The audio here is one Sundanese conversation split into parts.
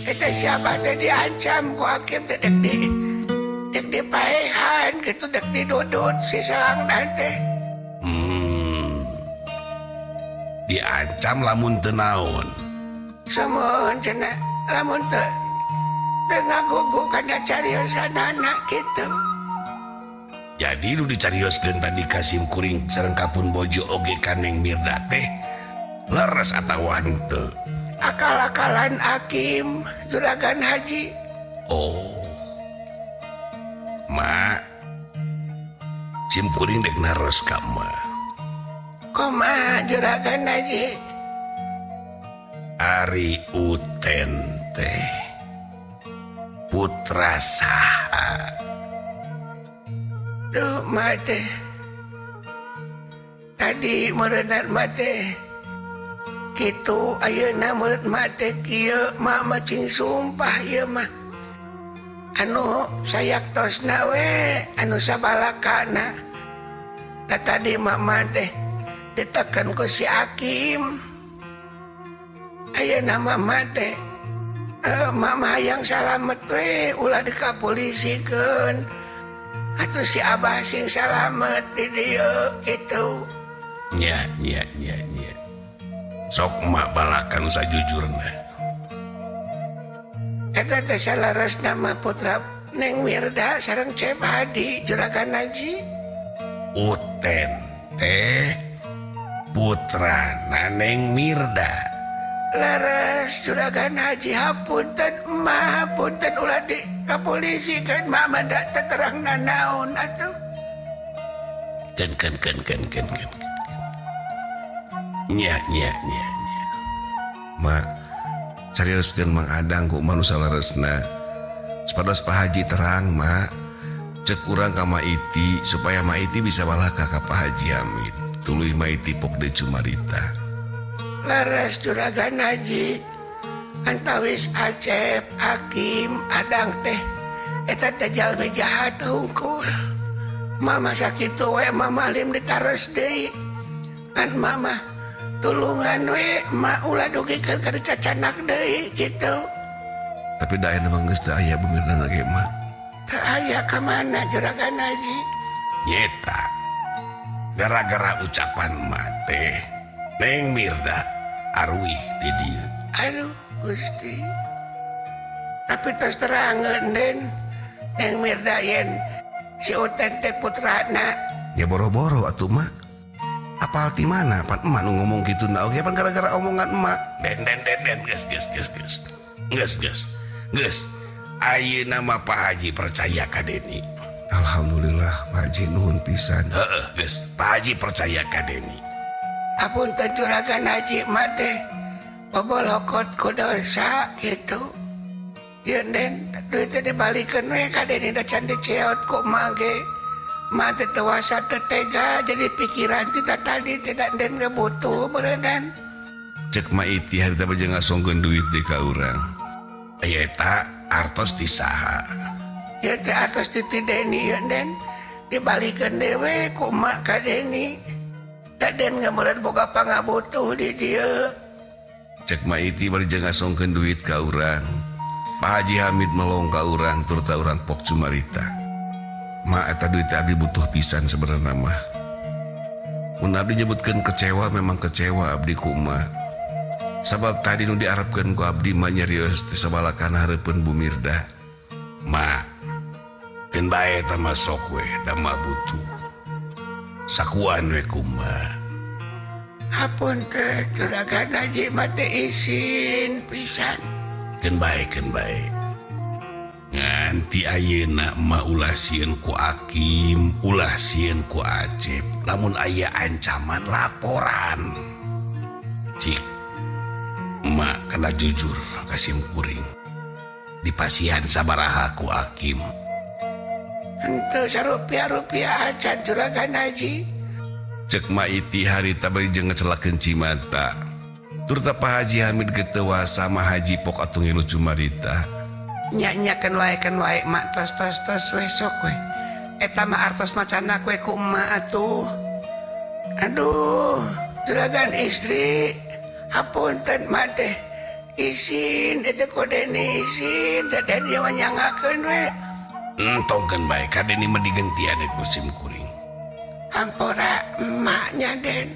Eta siapa teh diancam ku hakim teh dek dipaehan gitu dek didudut si selangdan teh. Diancam lamun teu naon. Samohon cenah lamun teu ngagugu kana cariosanana kitu. Jadi nu dicarioskeun tadi Kasim Kuring sareng Kapun Bojo oge Kaneng Mirda teh leres atawa henteu? Akal-akalan hakim juragan haji. Oh. Ma Sim Kuring dek naros ka ma. Kumaha juragan haji? Ari Uten teh putra saha? Duh mate. Tadi merenat mate. Kitu ayeuna murid mate kieu mah macing sumpah ieu mah. Anu sayaktosna we anu sabalakana. Da tadi mah mate ditekan ku si hakim. Ayeuna mah mate mama hayang salamet we ulah dikapolisikeun. Atuh si abah sing salamet di dieu kitu. Nya. Sok emak balakan sajujurna. Eta teh salaras nama putra Neng Mirda sareng Cep Hadi juragan haji. Uten teh putra Neng Mirda. Laras juragan haji hapunten mah hapunten ulah di kapolisi kan mama dak terang nanaon atuh. Kan. Nya. Ma, seriuskeun Mang Adang ku manusia laresna. Sepados Pak Haji terang, Ma. Cek urang ka Maiti supaya Maiti bisa balaka ka Pak Haji Hamid. Tuluy Maiti pok de Cumarita. Laras juragan haji antawis Acep, Hakim, Adang teh eta teh jalmi jahat hungkul. Mama sakitu we mama lim ditaros deui. Kan mama tulungan we ma ulah dugikeun ka cacanak deui kitu. Tapi da aya mah geus teu aya beungeurna ge mah. Teu aya ka mana juragan haji? Nyeta. Gara-gara ucapan mate Neng Mirda arwih ti dieu. Aduh Gusti. Tapi terus terangeun den Neng Mirda yen si Uten teh putrana. Ya boro-boro atuh mah. Apal ti mana pan emak nu ngomong kitu na oge pan gara-gara omongan emak. Den geus. Ayeuna mah Pak Haji percaya ka Deni. Alhamdulillah Pak Haji nuhun pisan. Heeh, geus. Pak Haji percaya ka Deni. Apunten juragan haji mah teh bobolokot ku dosa gitu. Yen den duit teh dibalikeun we ka Deni da can diceot ku mah ge. Mah teh teu wasa teu tega jadi pikiran tita tadi tidak den ngabutuh beureunan. Cek Maiti harita bae ngasongkeun duit deui ka urang. Aya eta artos ti saha? Ya teh artos ti Deni yeun den dibalikeun dewe ku mak ka Deni. Da den ngamureun boga pangabutuh di dieu. Cek Maiti bari ngasongkeun duit ka urang. Pak Haji Hamid melong ka urang turut urang pok Cumarita. Ma eta duit abdi butuh pisan sebenarnya mah. Mun abdi nyebutkeun kecewa memang kecewa abdi ku mah. Sabab tadi nu diarepkeun ku abdi mah nyarios teh sabalakan hareupeun Bu Mirda. Ma, keun bae eta mah sok we da mah butuh. Sakuan we kumaha. Hapunten juragan haji mah teh isin pisan. Keun bae. Nganti ayeuna mah ulah sieun ku Hakim, ulah sieun ku Acep. Lamun aya ancaman laporan. Cik, emak kena jujur Kasim Kuring. Dipasihan sabaraha ku Hakim. Henteu sarupiah-rupiah acan juragan haji. Cek Maiti harita bari jeung ngecelakeun Cimata. Turta Pak Haji Hamid geteuwasa mah Haji pok atuh ngilu Cumarita. Nyanyakeun wae mak tos we sok we. eta mah artos macana kue kuma atuh. Aduh, juragan istri, hapunten mate izin itu kodeni izin dan dia wanyangakeun we. Tongkeun bae kadeni mah digentian ku sim kuring. Hampura emaknya den.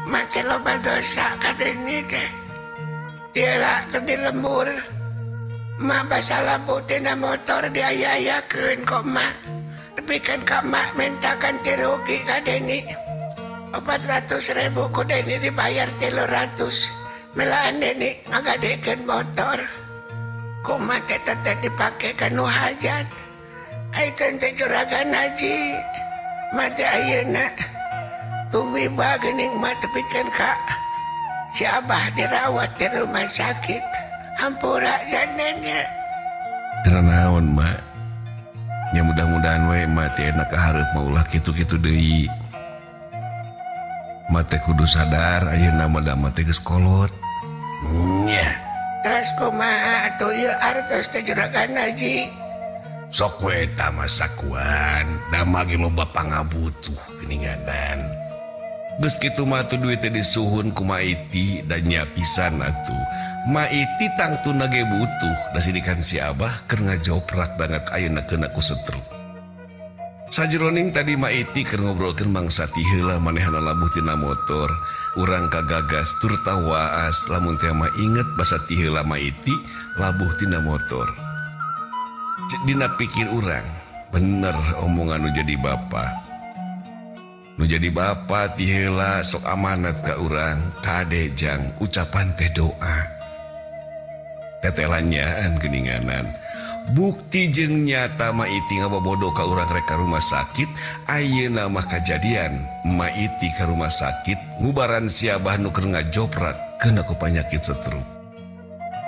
Mate loba dosa kadeni teh. Tiara ke di lembur. Ma basalah tina motor diaya-ayakeun kok mak. Tapi kan kak mak minta ganti rugi kadeni. 400.000 ku deni dibayar 300. Melaan deni ngagadekeun motor. Kumat teteh dipake kanu hajat. Aikeun teh juragan haji. Mate ayeuna tumbi bagening mah tepikeun ka si abah dirawat di rumah sakit. Hampura jandenya. Karena naon mak? Ya mudah-mudahan we mati enak kaharep maulah kitu-kitu deui. Mate kudu sadar ayeuna mah da mate geus kolot. Nya. Terus kumaha atuh ieu artos teh juragan haji? Sok we eta mah sakuan, da mah ge loba pangabutuh geuninganan. Geus kitu mah atuh duit teh disuhun ku Maiti da nya pisan atuh. Maiti tangtuna ge butuh da sidikan si Abah keur ngajoprak banget ayeuna keuna ku setruk. Sajeroning tadi Maiti keur ngobrolkeun mangsa ti heula manehna labuh tina motor. Urang kagagas tur tawaas lamun teh mah inget basa ti heula Maiti labuh tina motor. Cek dina pikir urang, bener omongan nu jadi bapa. Nu jadi bapa ti heula sok amanat ka urang, kade jang ucapan teh doa. Tetelanyaan geuninganan. Bukti jeung nyata Maiti ngabobodo ka urang rek ka rumah sakit. Ayeuna mah kajadian Maiti ka rumah sakit ngubaran si Abah nu keur ngajoprak keuna ku panyakit stroke.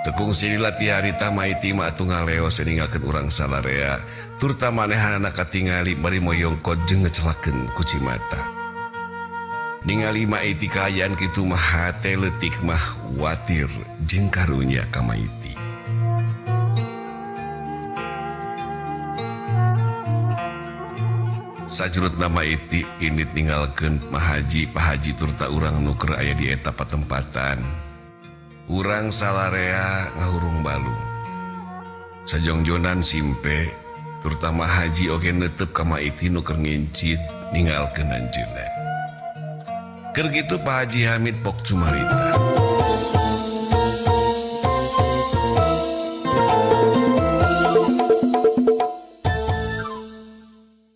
Tekung silila ti harita Maiti mah atuh ngaleos ninggalkeun urang salarea. Tur ta manehanana katingali bari moyongkot jeung ngecelakeun ku Cimata. Ningali Maiti kaayaan kitu mah hate leutik mah watir jeung karunya ka Maiti. Sajurut nama Iti init ninggalkeun Pak Haji turta urang nuker aya di eta patempatan. Urang salarea ngahurung balung. Sajongjonan simpe turta Haji oge neuteup ka Maiti nuker ngincit ninggalkeun anjeunna. Keur kitu Pak Haji Hamid pok cumarita.